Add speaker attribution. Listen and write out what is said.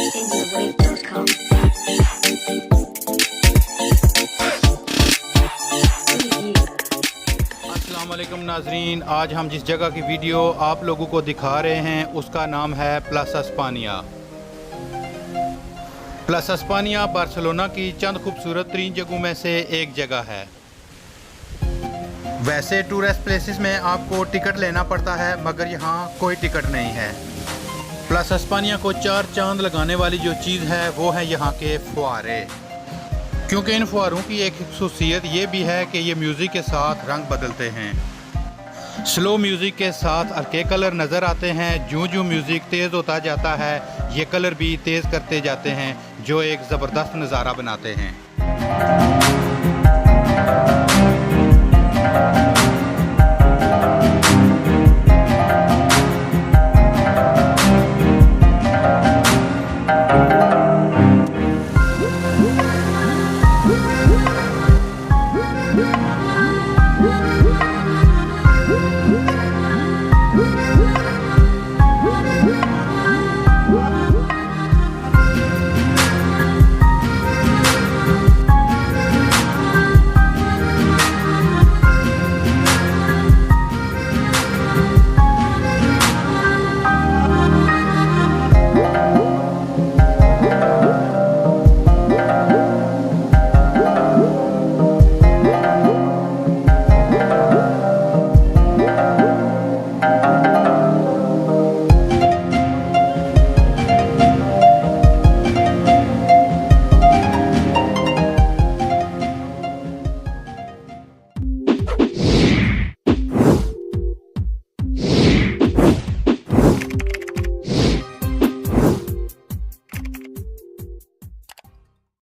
Speaker 1: indiawave.com।
Speaker 2: अस्सलाम वालेकुम नाजरीन, आज हम जिस जगह की वीडियो आप लोगों को दिखा रहे हैं उसका नाम है plaza España. Plaza España Barcelona की चंद खूबसूरत तरीन जगहों में से एक जगह है। वैसे टूरिस्ट प्लेसेस में आपको टिकट लेना पड़ता है, मगर यहाँ कोई टिकट नहीं है। प्लाज़ा स्पानिया को चार चांद लगाने वाली जो चीज़ है वो है यहाँ के फुहारे, क्योंकि इन फुहारों की एक खसूसियत ये भी है कि ये म्यूज़िक के साथ रंग बदलते हैं। स्लो म्यूज़िक के साथ हल्के कलर नज़र आते हैं। जूं जूं म्यूज़िक तेज़ होता जाता है ये कलर भी तेज़ करते जाते हैं, जो एक ज़बरदस्त नज़ारा बनाते हैं।